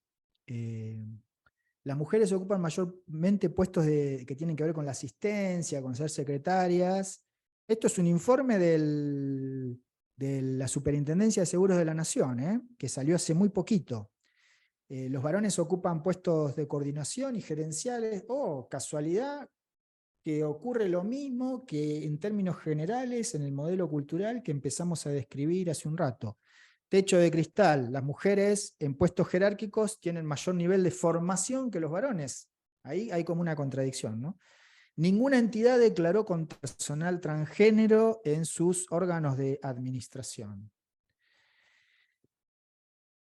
las mujeres ocupan mayormente puestos que tienen que ver con la asistencia, con ser secretarias. Esto es un informe de la Superintendencia de Seguros de la Nación, que salió hace muy poquito. Los varones ocupan puestos de coordinación y gerenciales. Oh, casualidad que ocurre lo mismo que en términos generales en el modelo cultural que empezamos a describir hace un rato. Techo de cristal, las mujeres en puestos jerárquicos tienen mayor nivel de formación que los varones. Ahí hay como una contradicción, ¿no? Ninguna entidad declaró con personal transgénero en sus órganos de administración.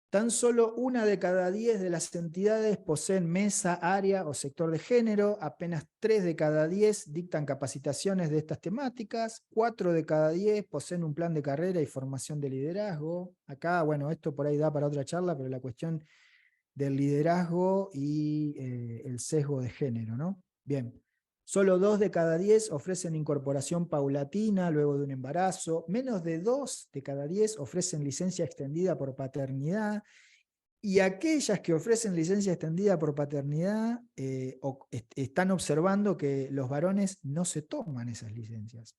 Tan solo 1 de cada 10 de las entidades poseen mesa, área o sector de género, apenas 3 de cada 10 dictan capacitaciones de estas temáticas, 4 de cada 10 poseen un plan de carrera y formación de liderazgo. Acá, bueno, esto por ahí da para otra charla, pero la cuestión del liderazgo y el sesgo de género, ¿no? Bien. Solo 2 de cada 10 ofrecen incorporación paulatina luego de un embarazo, menos de 2 de cada 10 ofrecen licencia extendida por paternidad, y aquellas que ofrecen licencia extendida por paternidad están observando que los varones no se toman esas licencias.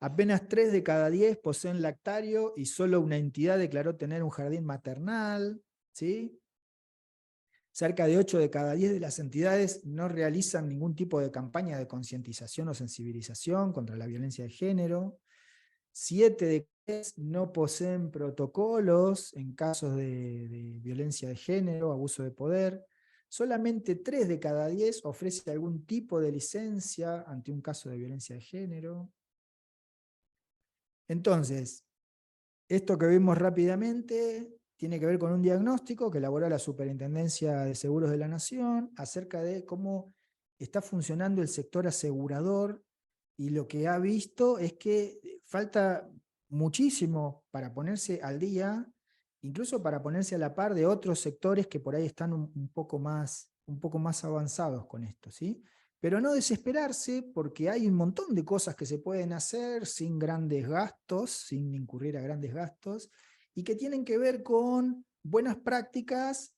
Apenas 3 de cada 10 poseen lactario y solo una entidad declaró tener un jardín maternal, ¿sí? Cerca de 8 de cada 10 de las entidades no realizan ningún tipo de campaña de concientización o sensibilización contra la violencia de género. 7 de cada 10 no poseen protocolos en casos de violencia de género, abuso de poder. Solamente 3 de cada 10 ofrece algún tipo de licencia ante un caso de violencia de género. Entonces, esto que vimos rápidamente tiene que ver con un diagnóstico que elaboró la Superintendencia de Seguros de la Nación acerca de cómo está funcionando el sector asegurador, y lo que ha visto es que falta muchísimo para ponerse al día, incluso para ponerse a la par de otros sectores que por ahí están un poco más avanzados con esto, ¿sí? Pero no desesperarse, porque hay un montón de cosas que se pueden hacer sin grandes gastos, sin incurrir a grandes gastos, y que tienen que ver con buenas prácticas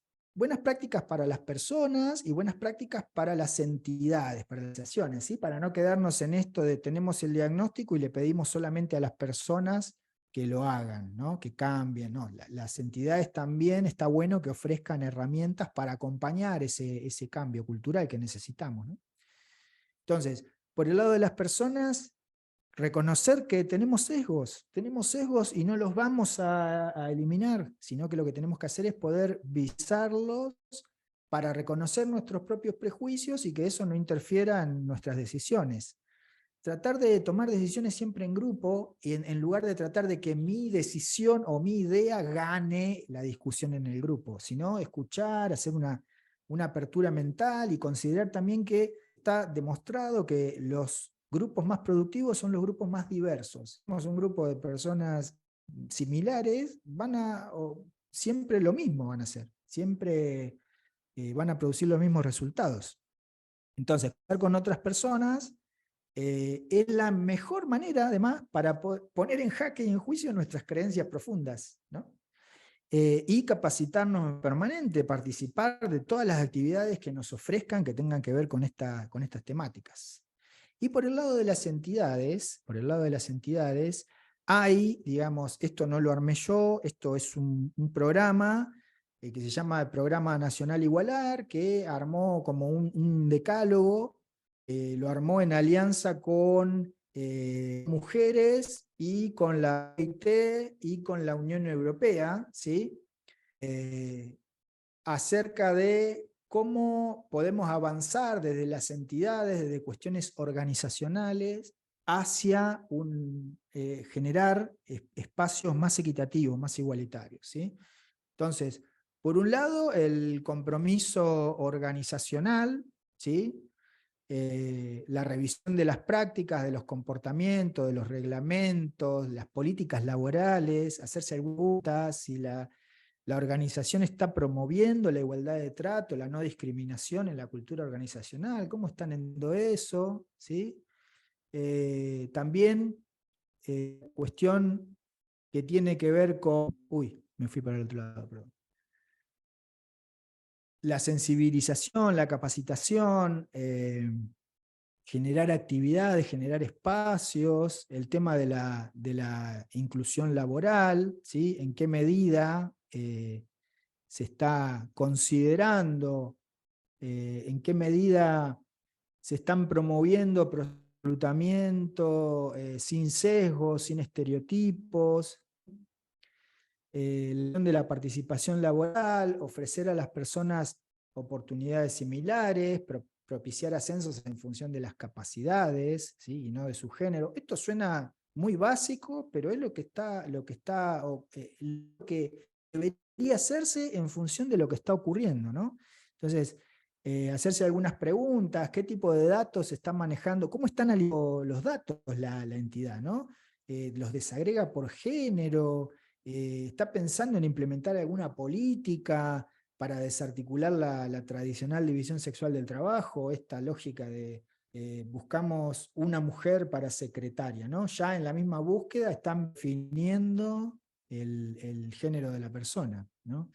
para las personas y buenas prácticas para las entidades, para las asociaciones, ¿sí? Para no quedarnos en esto de tenemos el diagnóstico y le pedimos solamente a las personas que lo hagan, ¿no? Que cambien, ¿no? Las entidades también está bueno que ofrezcan herramientas para acompañar ese cambio cultural que necesitamos, ¿no? Entonces, por el lado de las personas, reconocer que tenemos sesgos y no los vamos a eliminar, sino que lo que tenemos que hacer es poder visarlos para reconocer nuestros propios prejuicios y que eso no interfiera en nuestras decisiones. Tratar de tomar decisiones siempre en grupo, y en lugar de tratar de que mi decisión o mi idea gane la discusión en el grupo, sino escuchar, hacer una apertura mental y considerar también que está demostrado que los grupos más productivos son los grupos más diversos. Somos un grupo de personas similares, siempre lo mismo van a hacer, siempre van a producir los mismos resultados. Entonces, estar con otras personas es la mejor manera, además, para poner en jaque y en juicio nuestras creencias profundas, ¿no? Y capacitarnos en permanente, participar de todas las actividades que nos ofrezcan que tengan que ver con estas temáticas. Y por el lado de las entidades, hay, digamos, esto no lo armé yo, esto es un programa que se llama el Programa Nacional Igualar, que armó como un decálogo, lo armó en alianza con mujeres y con la OIT y con la Unión Europea, ¿sí? acerca de cómo podemos avanzar desde las entidades, desde cuestiones organizacionales, hacia generar espacios más equitativos, más igualitarios, ¿sí? Entonces, por un lado, el compromiso organizacional, ¿sí? La revisión de las prácticas, de los comportamientos, de los reglamentos, las políticas laborales, hacerse preguntas si la organización está promoviendo la igualdad de trato, la no discriminación en la cultura organizacional, cómo están haciendo eso, ¿sí? También cuestión que tiene que ver con... Uy, me fui para el otro lado, perdón. La sensibilización, la capacitación, generar actividades, generar espacios, el tema de la inclusión laboral, ¿sí? En qué medida se está considerando, en qué medida se están promoviendo reclutamiento sin sesgos, sin estereotipos, de la participación laboral, ofrecer a las personas oportunidades similares, propiciar ascensos en función de las capacidades, ¿sí? Y no de su género. Esto suena muy básico, pero es lo que debería hacerse en función de lo que está ocurriendo, ¿no? Entonces, hacerse algunas preguntas, qué tipo de datos se están manejando, cómo están los datos la entidad, ¿no? Los desagrega por género, está pensando en implementar alguna política para desarticular la tradicional división sexual del trabajo, esta lógica de buscamos una mujer para secretaria, ¿no? Ya en la misma búsqueda están definiendo el género de la persona, ¿no?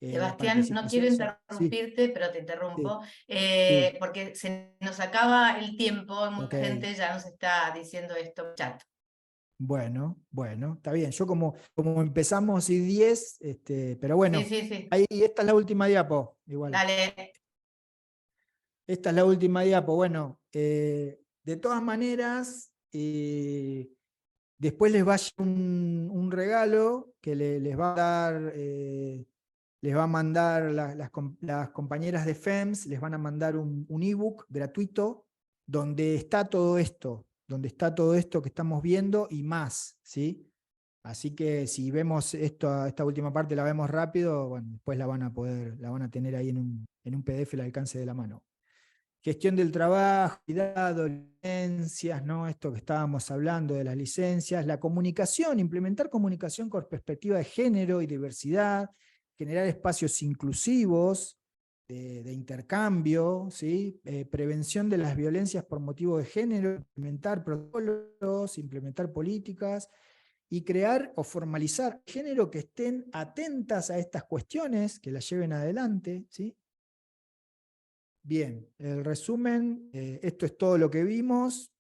La Sebastián, no quiero participación... Sí, interrumpirte, pero te sí, interrumpo, sí, porque se nos acaba el tiempo, ok. mucha gente ya nos está diciendo esto en chat. Bueno, está bien. Yo como empezamos y 10, pero Sí, bueno, sí, sí. ahí esta es la última diapo, igual. Dale. Esta es la última diapo. Bueno, de todas maneras, después les va a llegar un regalo que les va a dar, les va a mandar las compañeras de FEMS, les van a mandar un ebook gratuito donde está todo esto, que estamos viendo y más, ¿sí? Así que si vemos esta última parte, la vemos rápido, bueno, después la van a tener ahí en un PDF al alcance de la mano. Gestión del trabajo, cuidado, licencias, ¿no? Esto que estábamos hablando de las licencias, la comunicación, implementar comunicación con perspectiva de género y diversidad, generar espacios inclusivos de intercambio, ¿sí? Prevención de las violencias por motivo de género, implementar protocolos, implementar políticas y crear o formalizar género que estén atentas a estas cuestiones, que las lleven adelante, ¿sí? Bien, el resumen, esto es todo lo que vimos.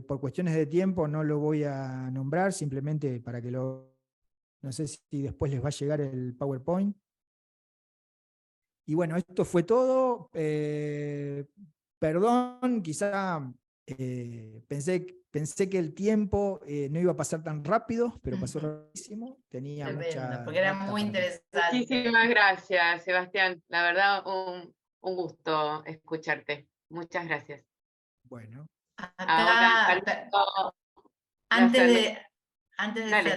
Por cuestiones de tiempo no lo voy a nombrar, simplemente para que no sé si después les va a llegar el PowerPoint. Y bueno, esto fue todo. Perdón, quizá pensé que el tiempo no iba a pasar tan rápido, pero pasó rapidísimo. Tenía Tremendo, mucha porque era data muy para pasar. interesante. Muchísimas gracias, Sebastián. La verdad, un gusto escucharte. Muchas gracias. Bueno, Ahora Acá, saludo, antes saludo. de, Dale.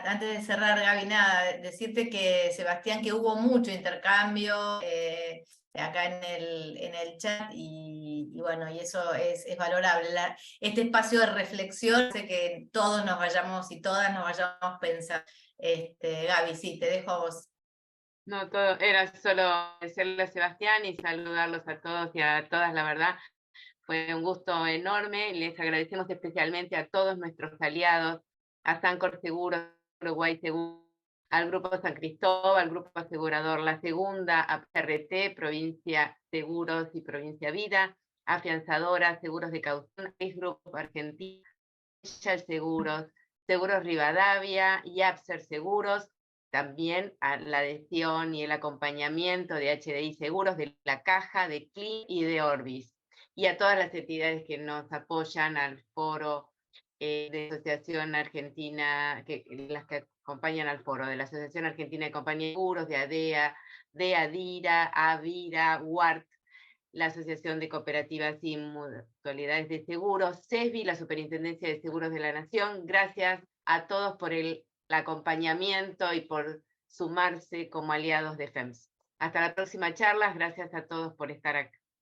antes de cerrar, Gaby, nada, decirte que Sebastián, que hubo mucho intercambio acá en el chat y bueno, y eso es valorable. Este espacio de reflexión hace que todos nos vayamos y todas nos vayamos pensando. Gaby, sí, te dejo a vos. No, todo era solo agradecerle a Sebastián y saludarlos a todos y a todas, la verdad. Fue un gusto enorme. Les agradecemos especialmente a todos nuestros aliados, a Sancor Seguros, Uruguay Seguro, al Grupo San Cristóbal, al Grupo Asegurador La Segunda, a PRT, Provincia Seguros y Provincia Vida, Afianzadora, Seguros de Caución, Grupo Argentina, Shell Seguros, Seguros Rivadavia y Abser Seguros, también a la adhesión y el acompañamiento de HDI Seguros, de la Caja, de CLI y de Orbis, y a todas las entidades que nos apoyan, al foro de Asociación Argentina, las que acompañan al foro, de la Asociación Argentina de Compañías de Seguros, de ADEA, de ADIRA, AVIRA, UART, la Asociación de Cooperativas y Mutualidades de Seguros, CESBI, la Superintendencia de Seguros de la Nación. Gracias a todos por el acompañamiento y por sumarse como aliados de FEMS. Hasta la próxima charla. Gracias a todos por estar acá.